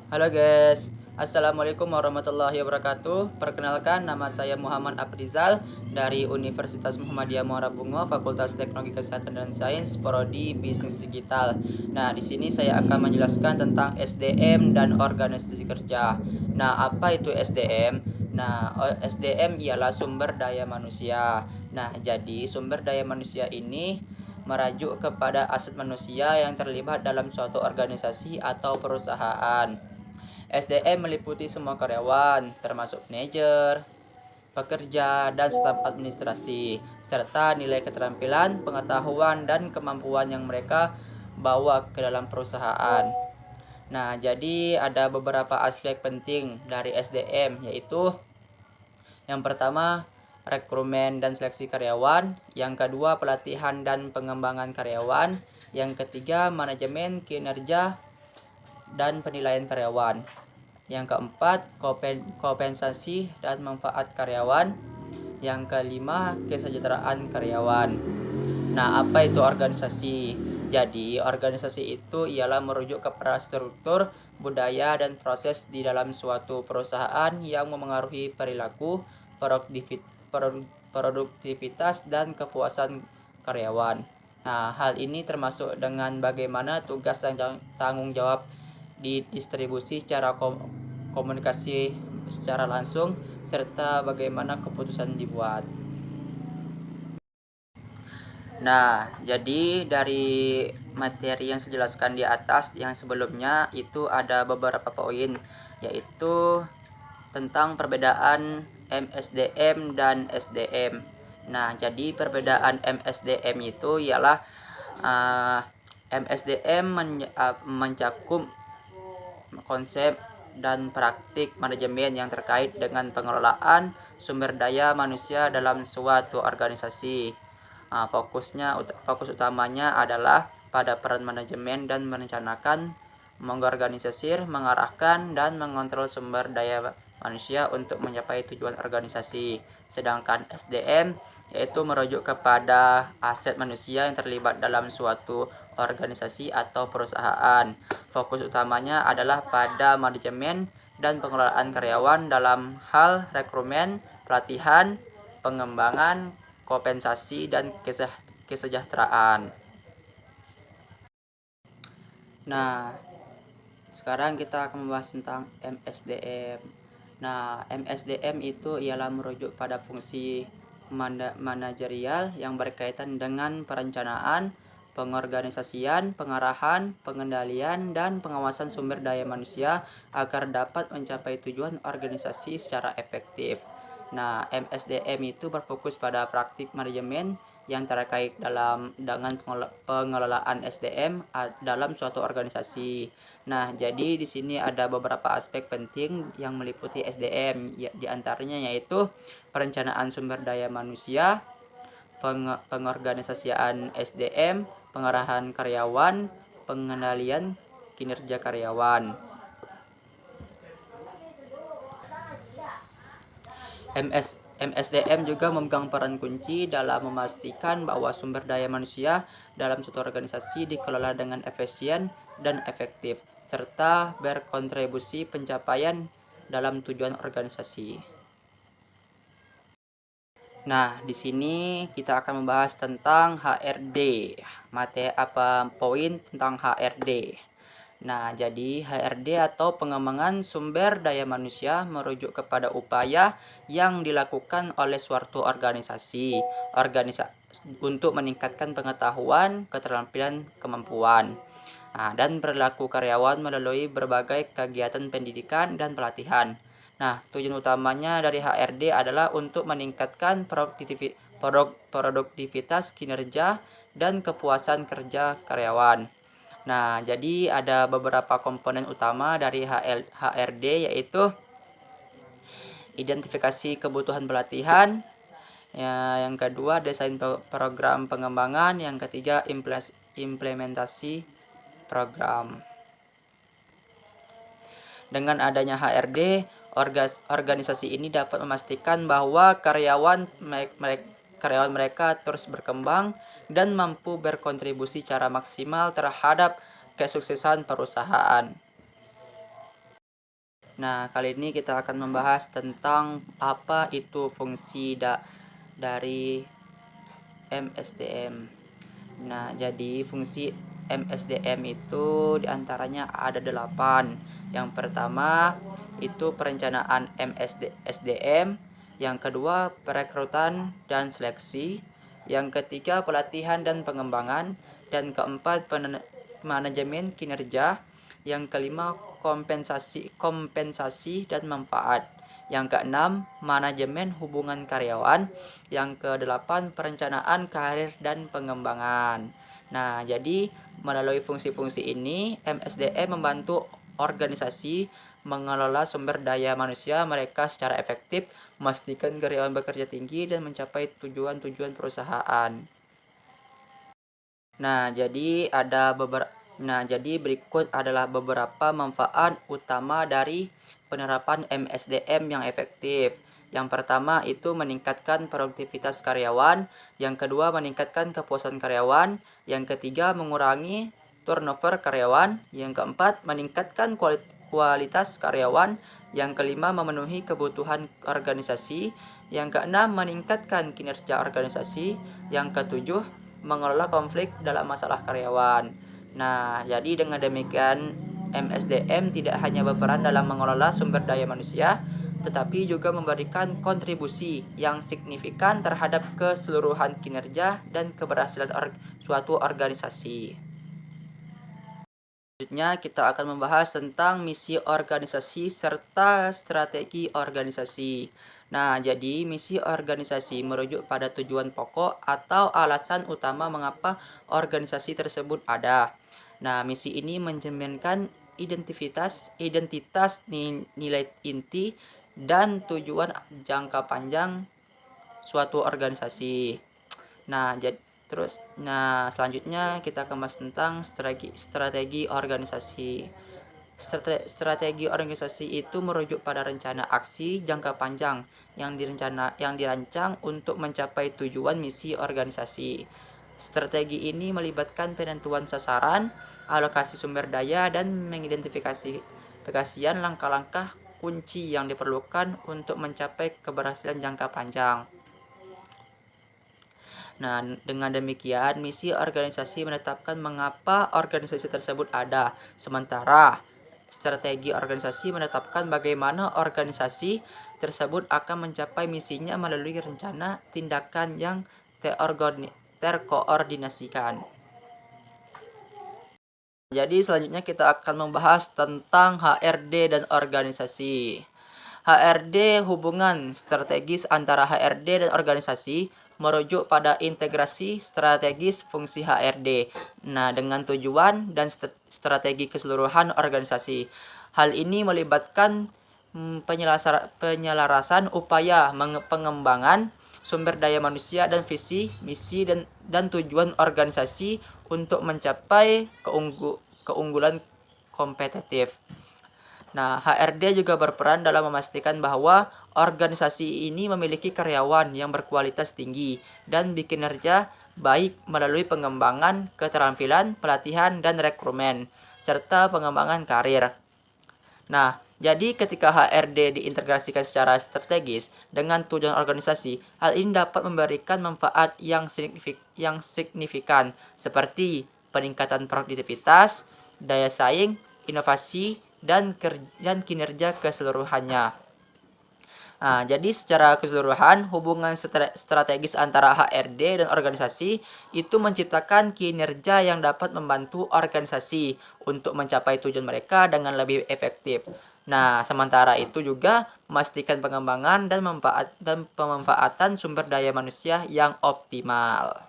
Halo guys, Assalamualaikum warahmatullahi wabarakatuh. Perkenalkan, nama saya Muhammad Afrizal dari Universitas Muhammadiyah Muara Bungo, Fakultas Teknologi Kesehatan dan Sains, Prodi Bisnis Digital. Nah, di sini saya akan menjelaskan tentang SDM dan organisasi kerja. Nah, apa itu SDM? Nah, SDM ialah sumber daya manusia. Nah, jadi sumber daya manusia ini merajuk kepada aset manusia yang terlibat dalam suatu organisasi atau perusahaan. SDM meliputi semua karyawan, termasuk manajer, pekerja, dan staf administrasi, serta nilai keterampilan, pengetahuan, dan kemampuan yang mereka bawa ke dalam perusahaan. Nah, jadi ada beberapa aspek penting dari SDM, yaitu yang pertama, rekrumen dan seleksi karyawan, yang kedua, pelatihan dan pengembangan karyawan, yang ketiga, manajemen kinerja dan penilaian karyawan. Yang keempat, kompensasi dan manfaat karyawan. Yang kelima, kesejahteraan karyawan. Nah, apa itu organisasi? Jadi, organisasi itu ialah merujuk kepada struktur, budaya, dan proses di dalam suatu perusahaan yang memengaruhi perilaku, produktivitas, dan kepuasan karyawan. Nah, hal ini termasuk dengan bagaimana tugas dan tanggung jawab didistribusi secara komunikasi secara langsung, serta bagaimana keputusan dibuat. Nah, jadi dari materi yang saya jelaskan di atas yang sebelumnya itu ada beberapa poin, yaitu tentang perbedaan MSDM dan SDM. Nah, jadi perbedaan MSDM itu ialah MSDM mencakup konsep dan praktik manajemen yang terkait dengan pengelolaan sumber daya manusia dalam suatu organisasi. Fokus utamanya adalah pada peran manajemen dan merencanakan, mengorganisir, mengarahkan, dan mengontrol sumber daya manusia untuk mencapai tujuan organisasi. Sedangkan SDM yaitu merujuk kepada aset manusia yang terlibat dalam suatu organisasi atau perusahaan. Fokus utamanya adalah pada manajemen dan pengelolaan karyawan dalam hal rekrumen, pelatihan, pengembangan, kompensasi, dan kesejahteraan. Nah, sekarang kita akan membahas tentang MSDM. Nah, MSDM itu ialah merujuk pada fungsi manajerial yang berkaitan dengan perencanaan, pengorganisasian, pengarahan, pengendalian, dan pengawasan sumber daya manusia agar dapat mencapai tujuan organisasi secara efektif. Nah, MSDM itu berfokus pada praktik manajemen yang terkait dengan pengelolaan SDM dalam suatu organisasi. Nah, jadi di sini ada beberapa aspek penting yang meliputi SDM, di antaranya yaitu perencanaan sumber daya manusia, pengorganisasian SDM, pengarahan karyawan, pengendalian kinerja karyawan. MSDM juga memegang peran kunci dalam memastikan bahwa sumber daya manusia dalam suatu organisasi dikelola dengan efisien dan efektif, serta berkontribusi pencapaian dalam tujuan organisasi. Nah, di sini kita akan membahas tentang HRD. Poin tentang HRD. Nah, jadi HRD atau pengembangan sumber daya manusia merujuk kepada upaya yang dilakukan oleh suatu organisasi untuk meningkatkan pengetahuan, keterampilan, kemampuan, dan perilaku karyawan melalui berbagai kegiatan pendidikan dan pelatihan. Nah, tujuan utamanya dari HRD adalah untuk meningkatkan produktivitas kinerja dan kepuasan kerja karyawan. Nah, jadi ada beberapa komponen utama dari HRD, yaitu identifikasi kebutuhan pelatihan, ya, yang kedua desain program pengembangan, yang ketiga implementasi program. Dengan adanya HRD, organisasi ini dapat memastikan bahwa karyawan mereka terus berkembang dan mampu berkontribusi secara maksimal terhadap kesuksesan perusahaan. Nah, kali ini kita akan membahas tentang apa itu fungsi dari MSDM. Nah, jadi fungsi MSDM itu diantaranya ada 8. Yang pertama itu perencanaan SDM, yang kedua perekrutan dan seleksi, yang ketiga pelatihan dan pengembangan, dan keempat manajemen kinerja, yang kelima kompensasi dan manfaat, yang keenam manajemen hubungan karyawan, yang kedelapan perencanaan karir dan pengembangan. Nah, jadi melalui fungsi-fungsi ini MSDM membantu organisasi mengelola sumber daya manusia mereka secara efektif, memastikan karyawan bekerja tinggi dan mencapai tujuan-tujuan perusahaan. Jadi berikut adalah beberapa manfaat utama dari penerapan MSDM yang efektif. Yang pertama itu meningkatkan produktivitas karyawan, yang kedua meningkatkan kepuasan karyawan, yang ketiga mengurangi turnover karyawan, yang keempat meningkatkan kualitas karyawan, yang kelima memenuhi kebutuhan organisasi, yang keenam meningkatkan kinerja organisasi, yang ketujuh mengelola konflik dalam masalah karyawan. Nah, jadi dengan demikian MSDM tidak hanya berperan dalam mengelola sumber daya manusia, tetapi juga memberikan kontribusi yang signifikan terhadap keseluruhan kinerja dan keberhasilan suatu organisasi. Selanjutnya kita akan membahas tentang misi organisasi serta strategi organisasi. Nah, jadi misi organisasi merujuk pada tujuan pokok atau alasan utama mengapa organisasi tersebut ada. Nah, misi ini mencerminkan identitas, nilai inti, dan tujuan jangka panjang suatu organisasi. Nah, selanjutnya kita akan bahas tentang strategi organisasi. Strategi organisasi itu merujuk pada rencana aksi jangka panjang yang dirancang untuk mencapai tujuan misi organisasi. Strategi ini melibatkan penentuan sasaran, alokasi sumber daya, dan mengidentifikasi langkah-langkah kunci yang diperlukan untuk mencapai keberhasilan jangka panjang. Nah, dengan demikian, misi organisasi menetapkan mengapa organisasi tersebut ada, sementara strategi organisasi menetapkan bagaimana organisasi tersebut akan mencapai misinya melalui rencana tindakan yang terkoordinasikan. Jadi selanjutnya kita akan membahas tentang HRD dan organisasi. HRD hubungan strategis antara HRD dan organisasi merujuk pada integrasi strategis fungsi HRD. Nah, dengan tujuan dan strategi keseluruhan organisasi. Hal ini melibatkan penyelarasan upaya pengembangan sumber daya manusia dan visi, misi dan tujuan organisasi untuk mencapai keunggulan kompetitif. Nah, HRD juga berperan dalam memastikan bahwa organisasi ini memiliki karyawan yang berkualitas tinggi dan berkinerja baik melalui pengembangan keterampilan, pelatihan, dan rekrutmen, serta pengembangan karir. Nah, jadi ketika HRD diintegrasikan secara strategis dengan tujuan organisasi, hal ini dapat memberikan manfaat yang signifikan seperti peningkatan produktivitas, daya saing, inovasi, dan kinerja keseluruhannya. Nah, jadi secara keseluruhan hubungan strategis antara HRD dan organisasi itu menciptakan kinerja yang dapat membantu organisasi untuk mencapai tujuan mereka dengan lebih efektif. Nah, sementara itu juga memastikan pengembangan dan pemanfaatan sumber daya manusia yang optimal.